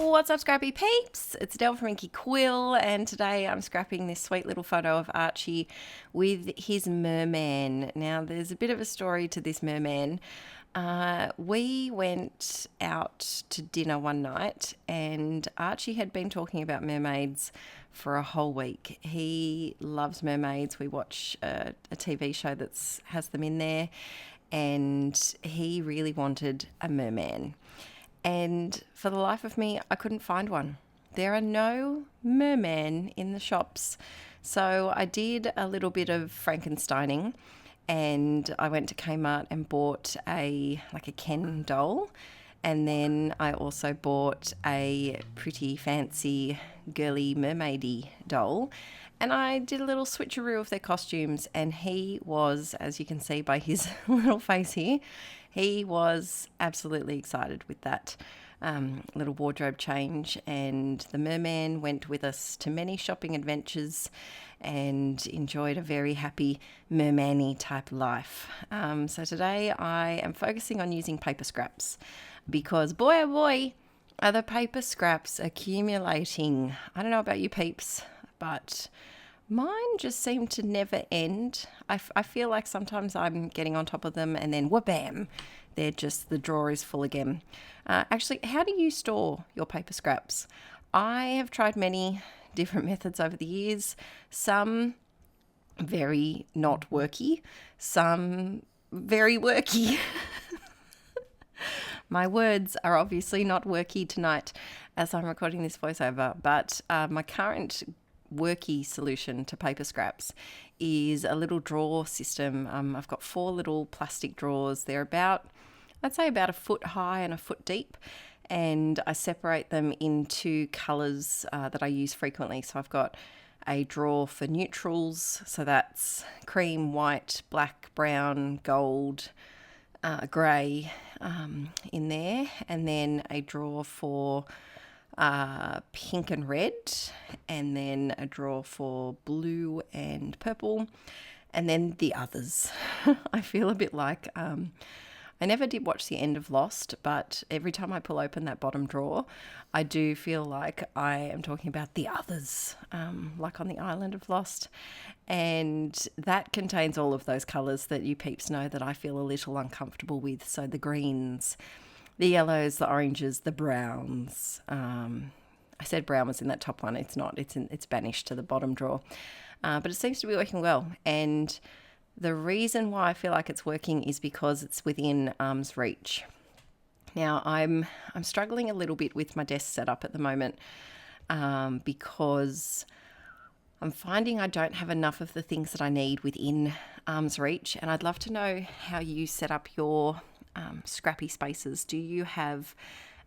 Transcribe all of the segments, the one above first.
What's up, scrappy peeps? It's Del from Inkie Quill, and today I'm scrapping this sweet little photo of Archie with his merman. Now, there's a bit of a story to this merman. We went out to dinner one night, and Archie had been talking about mermaids for a whole week. He loves mermaids. We watch a TV show that has them in there, and he really wanted a merman. And for the life of me, I couldn't find one. There are no merman in the shops. So I did a little bit of Frankensteining, and I went to Kmart and bought a Ken doll. And then I also bought a pretty fancy girly mermaidy doll. And I did a little switcheroo of their costumes, and he was, as you can see by his little face here, he was absolutely excited with that little wardrobe change. And the merman went with us to many shopping adventures and enjoyed a very happy merman-y type life. So today I am focusing on using paper scraps because boy oh boy are the paper scraps accumulating. I don't know about you peeps, but mine just seem to never end. I feel like sometimes I'm getting on top of them and then wha-bam, the drawer is full again. Actually, how do you store your paper scraps? I have tried many different methods over the years. Some very not worky, some very worky. My words are obviously not worky tonight as I'm recording this voiceover, but my current worky solution to paper scraps is a little drawer system. I've got 4 little plastic drawers. They're I'd say about a foot high and a foot deep, and I separate them into colours that I use frequently. So I've got a drawer for neutrals, so that's cream, white, black, brown, gold, grey in there, and then a drawer for pink and red, and then a drawer for blue and purple, and then the others. I feel a bit like I never did watch the end of Lost, but every time I pull open that bottom drawer, I do feel like I am talking about the others, like on the island of Lost. And that contains all of those colours that you peeps know that I feel a little uncomfortable with. So the greens, the yellows, the oranges, the browns. I said brown was in that top one. It's not. It's banished to the bottom drawer. But it seems to be working well. And the reason why I feel like it's working is because it's within arm's reach. Now, I'm struggling a little bit with my desk setup at the moment because I'm finding I don't have enough of the things that I need within arm's reach. And I'd love to know how you set up your scrappy spaces. Do you have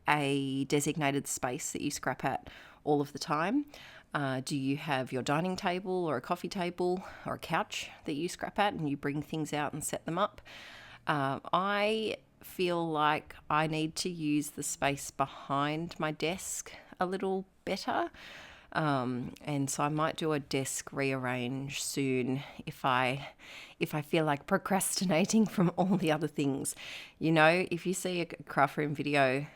a designated space that you scrap at all of the time? Do you have your dining table or a coffee table or a couch that you scrap at and you bring things out and set them up? I feel like I need to use the space behind my desk a little better. And so I might do a desk rearrange soon if I feel like procrastinating from all the other things. You know, if you see a craft room video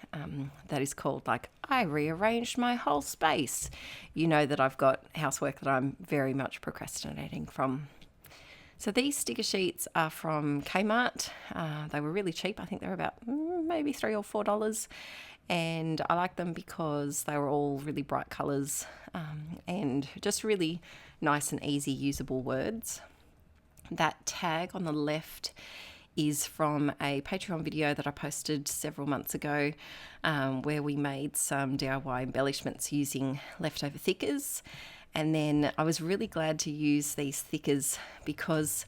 that is called like, I rearranged my whole space, you know that I've got housework that I'm very much procrastinating from. So these sticker sheets are from Kmart. They were really cheap. I think they were about maybe $3 or $4. And I like them because they were all really bright colours and just really nice and easy usable words. That tag on the left is from a Patreon video that I posted several months ago where we made some DIY embellishments using leftover thickers. And then I was really glad to use these thickers because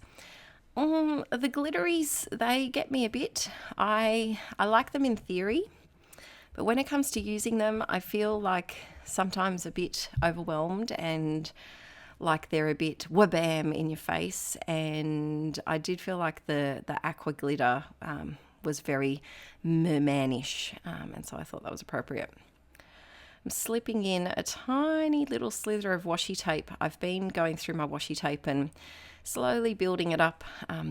the glitteries, they get me a bit. I like them in theory, but when it comes to using them, I feel like sometimes a bit overwhelmed and like they're a bit wha-bam in your face. And I did feel like the aqua glitter was very mermanish, and so I thought that was appropriate. I'm slipping in a tiny little slither of washi tape. I've been going through my washi tape and slowly building it up.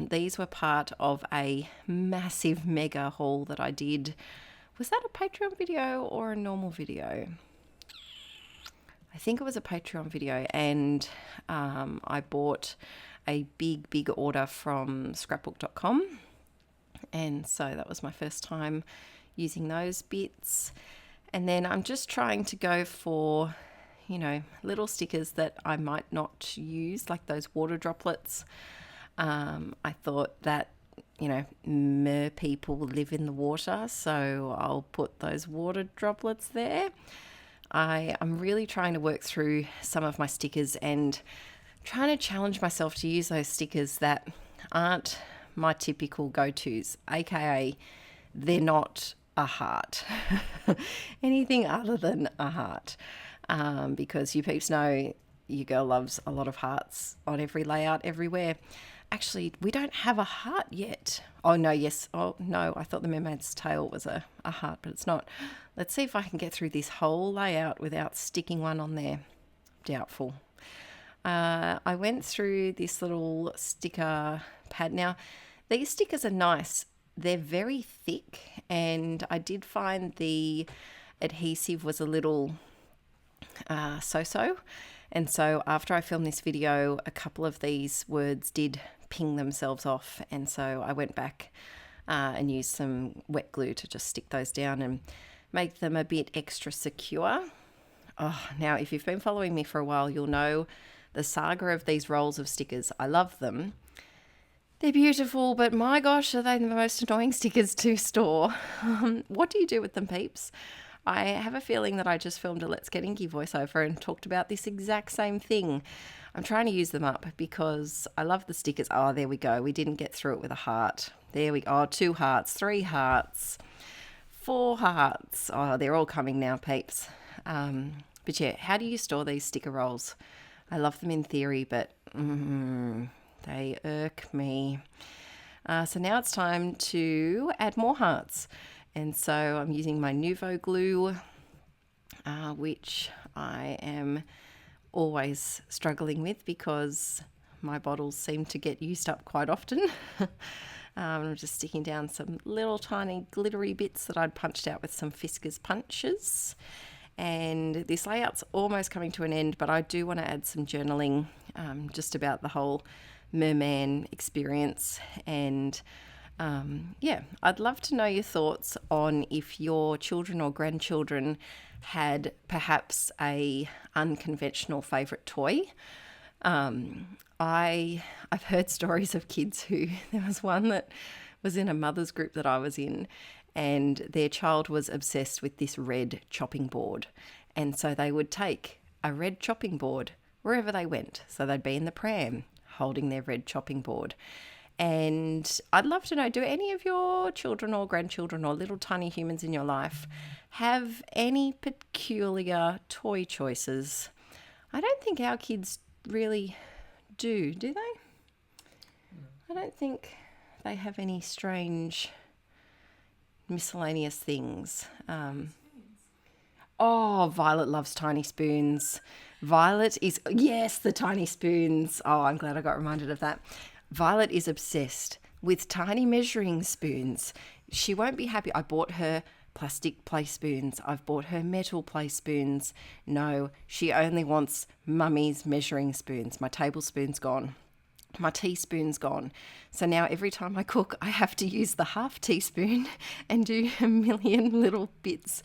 These were part of a massive mega haul that I did Was that a Patreon video or a normal video? I think it was a Patreon video, and I bought a big order from scrapbook.com, and so that was my first time using those bits. And then I'm just trying to go for, little stickers that I might not use, like those water droplets. I thought that, mer people live in the water, so I'll put those water droplets there. I'm really trying to work through some of my stickers and trying to challenge myself to use those stickers that aren't my typical go-tos, aka they're not a heart. Anything other than a heart. Because you peeps know your girl loves a lot of hearts on every layout everywhere. Actually, we don't have a heart yet. Oh, no, yes. Oh, no, I thought the mermaid's tail was a heart, but it's not. Let's see if I can get through this whole layout without sticking one on there. Doubtful. I went through this little sticker pad. Now, these stickers are nice. They're very thick, and I did find the adhesive was a little so-so. And so after I filmed this video, a couple of these words did ping themselves off. And so I went back and used some wet glue to just stick those down and make them a bit extra secure. Oh, now, if you've been following me for a while, you'll know the saga of these rolls of stickers. I love them. They're beautiful, but my gosh, are they the most annoying stickers to store. What do you do with them, peeps? I have a feeling that I just filmed a Let's Get Inkie voiceover and talked about this exact same thing. I'm trying to use them up because I love the stickers. Oh, there we go. We didn't get through it with a heart. There we go. Oh, 2 hearts, 3 hearts, 4 hearts. Oh, they're all coming now, peeps. But yeah, how do you store these sticker rolls? I love them in theory, but they irk me. So now it's time to add more hearts. And so I'm using my Nuvo glue, which I am always struggling with because my bottles seem to get used up quite often. I'm just sticking down some little tiny glittery bits that I'd punched out with some Fiskars punches. And this layout's almost coming to an end, but I do want to add some journaling just about the whole Merman experience. And I'd love to know your thoughts on if your children or grandchildren had perhaps a unconventional favourite toy. I've heard stories of kids who, there was one that was in a mother's group that I was in, and their child was obsessed with this red chopping board. And so they would take a red chopping board wherever they went. So they'd be in the pram holding their red chopping board. And I'd love to know, do any of your children or grandchildren or little tiny humans in your life have any peculiar toy choices? I don't think our kids really do they? I don't think they have any strange miscellaneous things. Violet loves tiny spoons. Violet is, yes, the tiny spoons. Oh, I'm glad I got reminded of that. Violet is obsessed with tiny measuring spoons. She won't be happy. I bought her plastic play spoons. I've bought her metal play spoons. No, she only wants mummy's measuring spoons. My tablespoon's gone. My teaspoon's gone. So now every time I cook, I have to use the half teaspoon and do a million little bits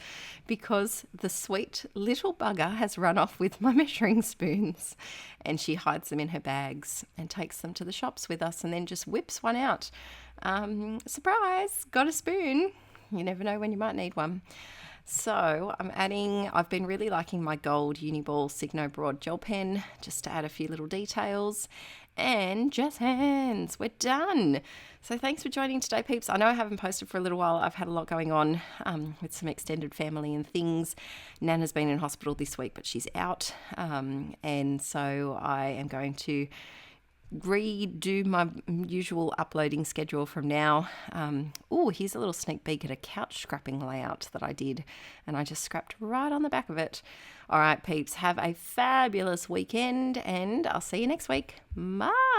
because the sweet little bugger has run off with my measuring spoons, and she hides them in her bags and takes them to the shops with us and then just whips one out. Surprise, got a spoon. You never know when you might need one. So I've been really liking my gold Uniball Signo Broad gel pen just to add a few little details. And just hands, we're done. So thanks for joining today, peeps. I know I haven't posted for a little while. I've had a lot going on with some extended family and things. Nana's been in hospital this week, but she's out. And so I am going to redo my usual uploading schedule from now. Here's a little sneak peek at a couch scrapping layout that I did, and I just scrapped right on the back of it. All right, peeps, have a fabulous weekend, and I'll see you next week. Bye.